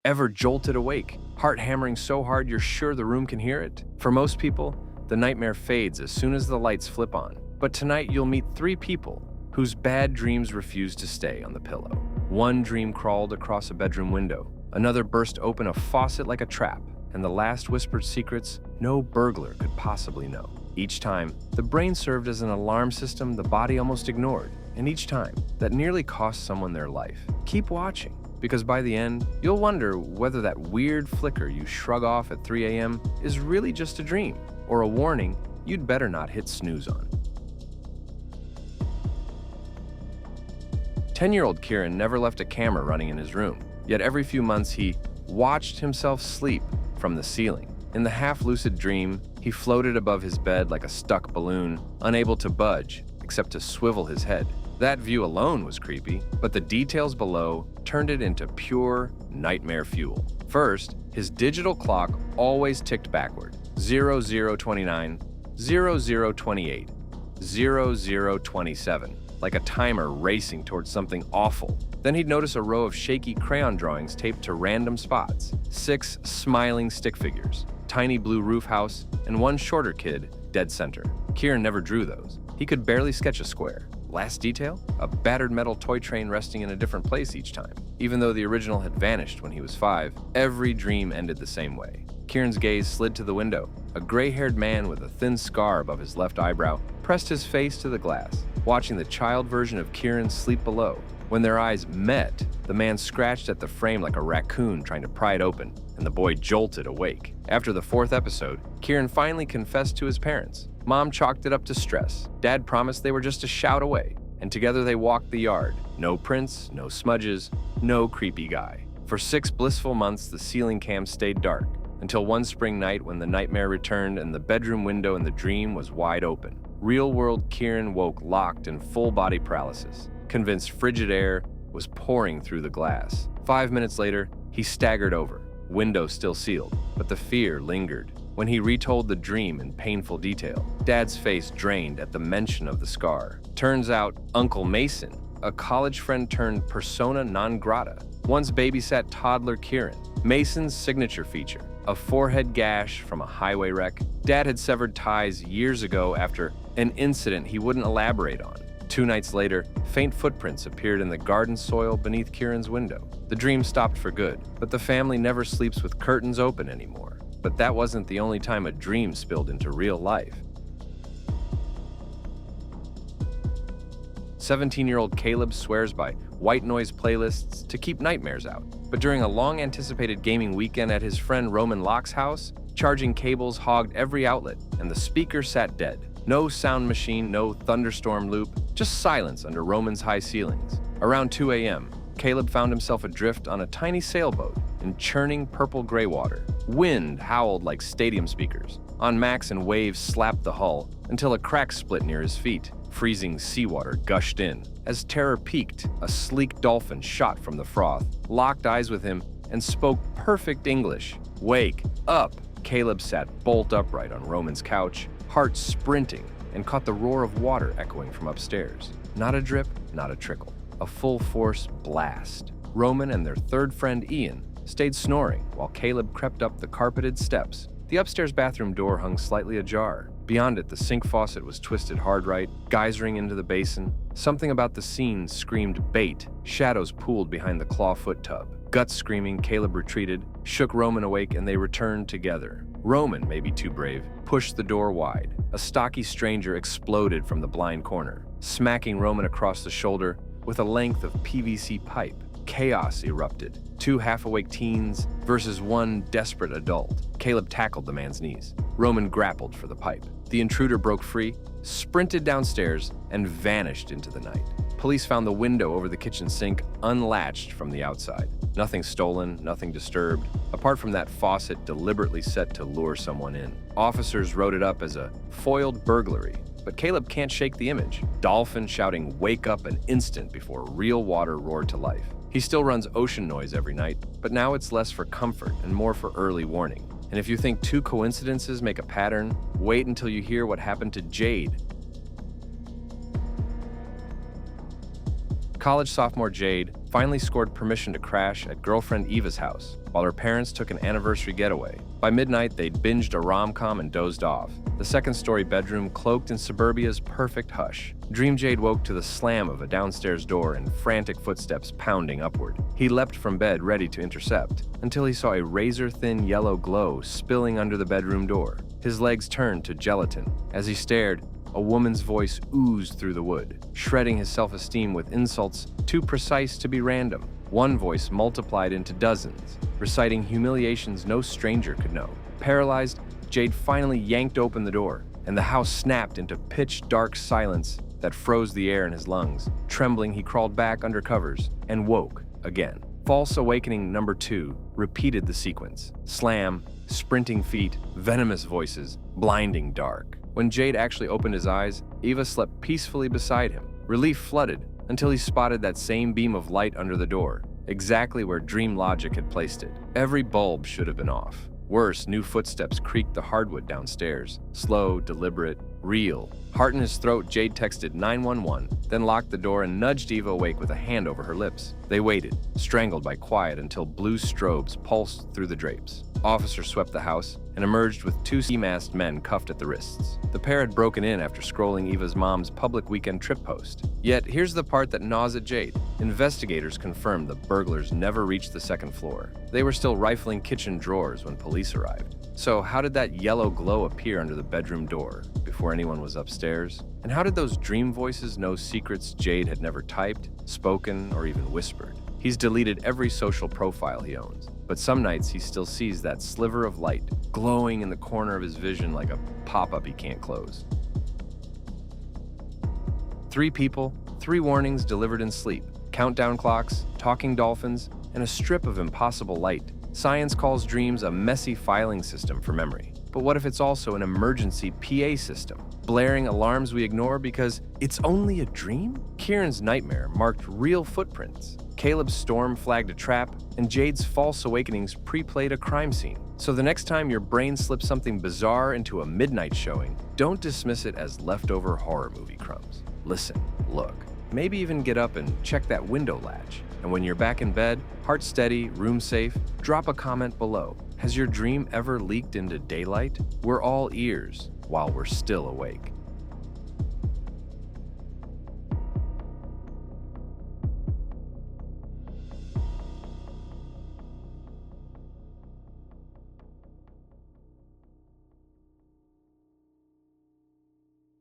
Ever jolted awake, heart hammering so hard you're sure the room can hear it? For most people, the nightmare fades as soon as the lights flip on. But tonight you'll meet 3 people whose bad dreams refuse to stay on the pillow. One dream crawled across a bedroom window, another burst open a faucet like a trap, and the last whispered secrets no burglar could possibly know. Each time, the brain served as an alarm system the body almost ignored, and each time, that nearly cost someone their life. Keep watching, because by the end, you'll wonder whether that weird flicker you shrug off at 3 a.m. is really just a dream, or a warning you'd better not hit snooze on. 10-year-old Kieran never left a camera running in his room, yet every few months he watched himself sleep from the ceiling. In the half-lucid dream, he floated above his bed like a stuck balloon, unable to budge except to swivel his head. That view alone was creepy, but the details below turned it into pure nightmare fuel. First, his digital clock always ticked backward. 0029, 0028, 0027, like a timer racing towards something awful. Then he'd notice a row of shaky crayon drawings taped to random spots. 6 smiling stick figures, tiny blue roof house, and one shorter kid dead center. Kieran never drew those. He could barely sketch a square. Last detail? A battered metal toy train resting in a different place each time. Even though the original had vanished when he was 5, every dream ended the same way. Kieran's gaze slid to the window. A gray-haired man with a thin scar above his left eyebrow pressed his face to the glass, watching the child version of Kieran sleep below. When their eyes met, the man scratched at the frame like a raccoon trying to pry it open, and the boy jolted awake. After the 4th episode, Kieran finally confessed to his parents. Mom chalked it up to stress. Dad promised they were just a shout away, and together they walked the yard. No prints, no smudges, no creepy guy. For 6 blissful months, the ceiling cam stayed dark, until one spring night when the nightmare returned and the bedroom window in the dream was wide open. Real-world Kieran woke locked in full-body paralysis, convinced frigid air was pouring through the glass. 5 minutes later, he staggered over, window still sealed, but the fear lingered. When he retold the dream in painful detail, Dad's face drained at the mention of the scar. Turns out, Uncle Mason, a college friend turned persona non grata, once babysat toddler Kieran. Mason's signature feature, a forehead gash from a highway wreck. Dad had severed ties years ago after an incident he wouldn't elaborate on. 2 nights later, faint footprints appeared in the garden soil beneath Kieran's window. The dream stopped for good, but the family never sleeps with curtains open anymore. But that wasn't the only time a dream spilled into real life. 17-year-old Caleb swears by white noise playlists to keep nightmares out. But during a long-anticipated gaming weekend at his friend Roman Locke's house, charging cables hogged every outlet, and the speaker sat dead. No sound machine, no thunderstorm loop, just silence under Roman's high ceilings. Around 2 a.m., Caleb found himself adrift on a tiny sailboat in churning purple-gray water. Wind howled like stadium speakers. On max and waves slapped the hull until a crack split near his feet. Freezing seawater gushed in. As terror peaked, a sleek dolphin shot from the froth, locked eyes with him, and spoke perfect English. "Wake up!" Caleb sat bolt upright on Roman's couch, heart sprinting, and caught the roar of water echoing from upstairs. Not a drip, not a trickle. A full-force blast. Roman and their 3rd friend Ian stayed snoring while Caleb crept up the carpeted steps. The upstairs bathroom door hung slightly ajar. Beyond it, the sink faucet was twisted hard right, geysering into the basin. Something about the scene screamed bait. Shadows pooled behind the clawfoot tub. Guts screaming, Caleb retreated, shook Roman awake, and they returned together. Roman, maybe too brave, pushed the door wide. A stocky stranger exploded from the blind corner, smacking Roman across the shoulder with a length of PVC pipe. Chaos erupted. 2 half-awake teens versus 1 desperate adult. Caleb tackled the man's knees. Roman grappled for the pipe. The intruder broke free, sprinted downstairs, and vanished into the night. Police found the window over the kitchen sink unlatched from the outside. Nothing stolen, nothing disturbed, apart from that faucet deliberately set to lure someone in. Officers wrote it up as a foiled burglary, but Caleb can't shake the image. Dolphin shouting "wake up" an instant before real water roared to life. He still runs ocean noise every night, but now it's less for comfort and more for early warning. And if you think 2 coincidences make a pattern, wait until you hear what happened to Jade. College sophomore Jade finally scored permission to crash at girlfriend Eva's house while her parents took an anniversary getaway. By midnight, they'd binged a rom-com and dozed off, the second-story bedroom cloaked in suburbia's perfect hush. Dream Jade woke to the slam of a downstairs door and frantic footsteps pounding upward. He leapt from bed ready to intercept, until he saw a razor-thin yellow glow spilling under the bedroom door. His legs turned to gelatin. As he stared, a woman's voice oozed through the wood, shredding his self-esteem with insults too precise to be random. One voice multiplied into dozens, reciting humiliations no stranger could know. Paralyzed, Jade finally yanked open the door, and the house snapped into pitch-dark silence that froze the air in his lungs. Trembling, he crawled back under covers and woke again. False Awakening number 2 repeated the sequence. Slam, sprinting feet, venomous voices, blinding dark. When Jade actually opened his eyes, Eva slept peacefully beside him. Relief flooded until he spotted that same beam of light under the door, exactly where dream logic had placed it. Every bulb should have been off. Worse, new footsteps creaked the hardwood downstairs. Slow, deliberate, real. Heart in his throat, Jade texted 911, then locked the door and nudged Eva awake with a hand over her lips. They waited, strangled by quiet, until blue strobes pulsed through the drapes. Officers swept the house and emerged with 2 ski-masked men cuffed at the wrists. The pair had broken in after scrolling Eva's mom's public weekend trip post. Yet, here's the part that gnaws at Jade. Investigators confirmed the burglars never reached the second floor. They were still rifling kitchen drawers when police arrived. So how did that yellow glow appear under the bedroom door before anyone was upstairs? And how did those dream voices know secrets Jade had never typed, spoken, or even whispered? He's deleted every social profile he owns, but some nights he still sees that sliver of light glowing in the corner of his vision like a pop-up he can't close. 3 people, 3 warnings delivered in sleep, countdown clocks, talking dolphins, and a strip of impossible light. Science calls dreams a messy filing system for memory. But what if it's also an emergency PA system, blaring alarms we ignore because it's only a dream? Kieran's nightmare marked real footprints. Caleb's storm flagged a trap, and Jade's false awakenings pre-played a crime scene. So the next time your brain slips something bizarre into a midnight showing, don't dismiss it as leftover horror movie crumbs. Listen, look, maybe even get up and check that window latch. And when you're back in bed, heart steady, room safe, drop a comment below. Has your dream ever leaked into daylight? We're all ears while we're still awake.